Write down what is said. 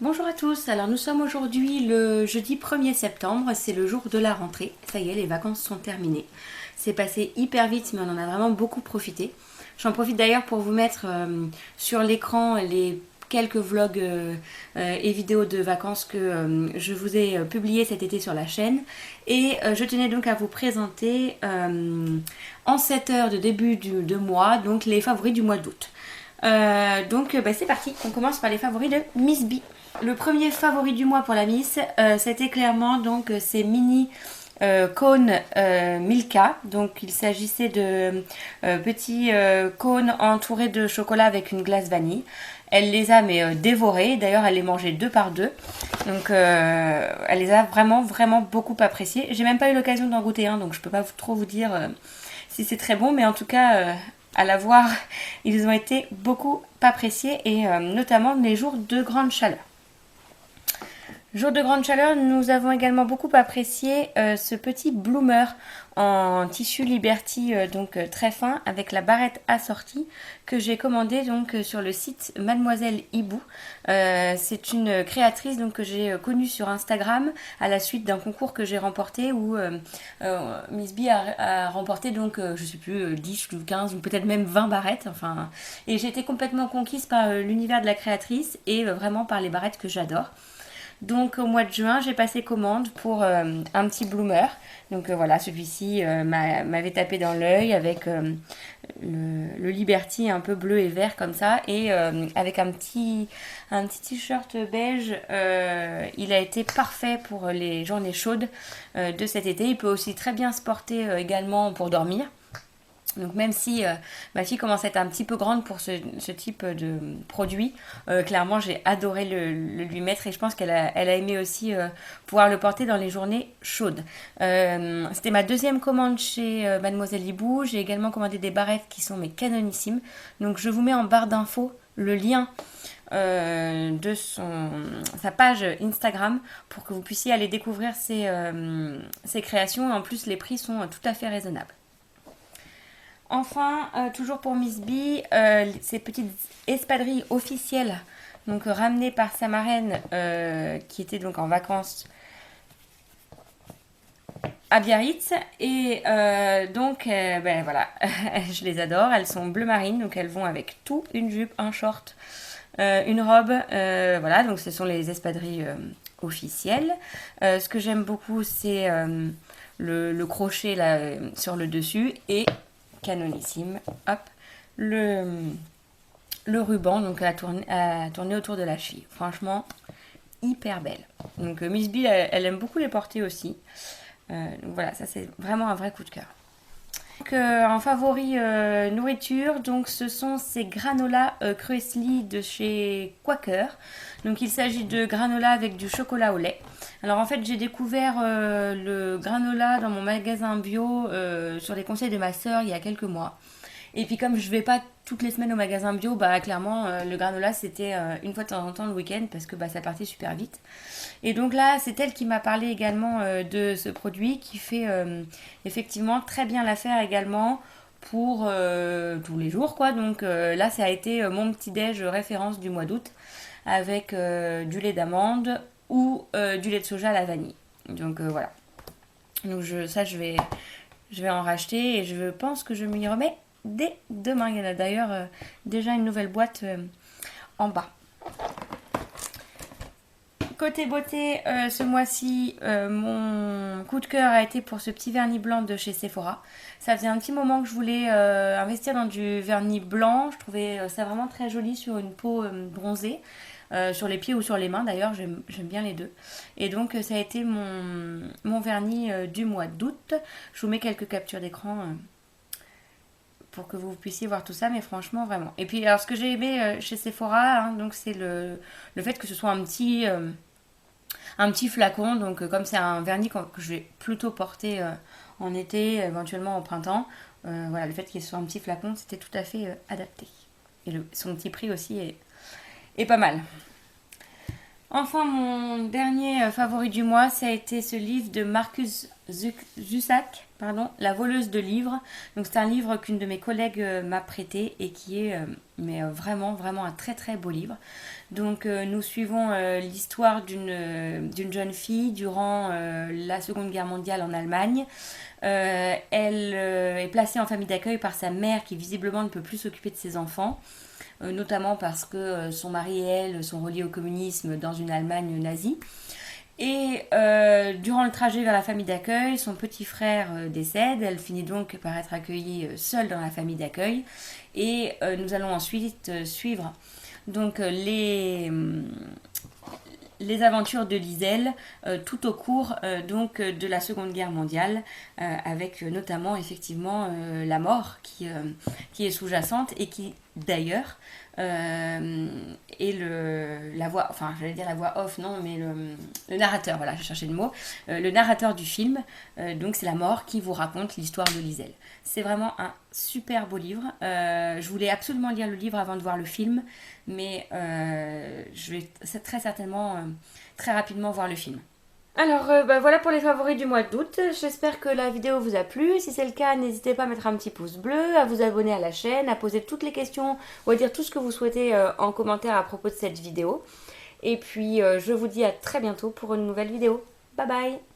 Bonjour à tous, alors nous sommes aujourd'hui le jeudi 1er septembre, c'est le jour de la rentrée, ça y est, les vacances sont terminées. C'est passé hyper vite mais on en a vraiment beaucoup profité. J'en profite d'ailleurs pour vous mettre sur l'écran les quelques vlogs et vidéos de vacances que je vous ai publiés cet été sur la chaîne. Et je tenais donc à vous présenter en cette heure de début de mois, donc les favoris du mois d'août. C'est parti, on commence par les favoris de Miss B. Le premier favori du mois pour la Miss, c'était clairement donc ces mini cônes Milka. Donc il s'agissait de petits cônes entourés de chocolat avec une glace vanille. Elle les a dévorés, d'ailleurs elle les mangeait deux par deux. Donc elle les a vraiment beaucoup appréciés. J'ai même pas eu l'occasion d'en goûter un, donc je peux pas trop vous dire si c'est très bon, mais en tout cas à la voir, ils ont été beaucoup appréciés et notamment les jours de grande chaleur. Jour de grande chaleur, nous avons également beaucoup apprécié ce petit bloomer en tissu Liberty très fin avec la barrette assortie que j'ai commandé donc sur le site Mademoiselle Hibou. C'est une créatrice donc que j'ai connue sur Instagram à la suite d'un concours que j'ai remporté où Miss B a remporté donc je sais plus 10 ou 15 ou peut-être même 20 barrettes et j'ai été complètement conquise par l'univers de la créatrice et vraiment par les barrettes que j'adore. Donc au mois de juin, j'ai passé commande pour un petit bloomer. Donc voilà, celui-ci m'avait tapé dans l'œil avec le Liberty un peu bleu et vert comme ça. Et avec un petit t-shirt beige, il a été parfait pour les journées chaudes de cet été. Il peut aussi très bien se porter également pour dormir. Donc même si ma fille commence à être un petit peu grande pour ce type de produit, clairement j'ai adoré le lui mettre et je pense elle a aimé aussi pouvoir le porter dans les journées chaudes. C'était ma deuxième commande chez Mademoiselle Hibou. J'ai également commandé des barrettes qui sont canonissimes. Donc je vous mets en barre d'infos le lien de sa page Instagram pour que vous puissiez aller découvrir ses créations. Et en plus les prix sont tout à fait raisonnables. Enfin, toujours pour Miss B, ces petites espadrilles officielles, donc ramenées par sa marraine qui était donc en vacances à Biarritz. Et voilà, je les adore. Elles sont bleu marine, donc elles vont avec tout, une jupe, un short, une robe. Voilà, donc ce sont les espadrilles officielles. Ce que j'aime beaucoup, c'est le crochet là sur le dessus et canonissime, hop, le ruban donc à tourner autour de la cheville. Franchement, hyper belle. Donc Miss B, elle aime beaucoup les porter aussi. Donc voilà, ça c'est vraiment un vrai coup de cœur. Donc, en favori nourriture, donc ce sont ces granolas Cruesli de chez Quaker. Donc il s'agit de granola avec du chocolat au lait. Alors en fait j'ai découvert le granola dans mon magasin bio sur les conseils de ma sœur il y a quelques mois. Et puis comme je vais pas toutes les semaines au magasin bio, bah clairement le granola c'était une fois de temps en temps le week-end parce que ça partait super vite. Et donc là c'est elle qui m'a parlé également de ce produit qui fait effectivement très bien l'affaire également pour tous les jours quoi. Donc là ça a été mon petit déj référence du mois d'août avec du lait d'amande ou du lait de soja à la vanille. Donc voilà. Donc je vais en racheter et je pense que je m'y remets dès demain. Il y en a d'ailleurs déjà une nouvelle boîte en bas. Côté beauté, ce mois-ci, mon coup de cœur a été pour ce petit vernis blanc de chez Sephora. Ça faisait un petit moment que je voulais investir dans du vernis blanc. Je trouvais ça vraiment très joli sur une peau bronzée. Sur les pieds ou sur les mains d'ailleurs, j'aime bien les deux. Et donc ça a été mon vernis du mois d'août. Je vous mets quelques captures d'écran pour que vous puissiez voir tout ça, mais franchement vraiment. Et puis alors ce que j'ai aimé chez Sephora, donc c'est le fait que ce soit un petit flacon, donc comme c'est un vernis que je vais plutôt porter en été, éventuellement au printemps, voilà, le fait qu'il soit un petit flacon, c'était tout à fait adapté. Et son petit prix aussi est pas mal. Enfin, mon dernier favori du mois, ça a été ce livre de Marcus Zusak, pardon, La voleuse de livres. Donc c'est un livre qu'une de mes collègues m'a prêté et qui est vraiment, vraiment un très très beau livre. Donc nous suivons l'histoire d'une jeune fille durant la Seconde Guerre mondiale en Allemagne. Elle est placée en famille d'accueil par sa mère qui visiblement ne peut plus s'occuper de ses enfants. Notamment parce que son mari et elle sont reliés au communisme dans une Allemagne nazie. Et durant le trajet vers la famille d'accueil, son petit frère décède. Elle finit donc par être accueillie seule dans la famille d'accueil. Et nous allons ensuite suivre donc les aventures de Liselle tout au cours donc de la Seconde Guerre mondiale, avec notamment effectivement la mort qui est sous-jacente et qui d'ailleurs est la voix, enfin j'allais dire la voix off, non, mais le narrateur, voilà, je cherchais le mot, le narrateur du film, donc c'est la mort qui vous raconte l'histoire de Liselle. C'est vraiment un super beau livre. Je voulais absolument lire le livre avant de voir le film, mais je vais très certainement très rapidement voir le film. Alors voilà pour les favoris du mois d'août. J'espère que la vidéo vous a plu. Si c'est le cas, n'hésitez pas à mettre un petit pouce bleu, à vous abonner à la chaîne, à poser toutes les questions ou à dire tout ce que vous souhaitez en commentaire à propos de cette vidéo. Et puis je vous dis à très bientôt pour une nouvelle vidéo. Bye bye!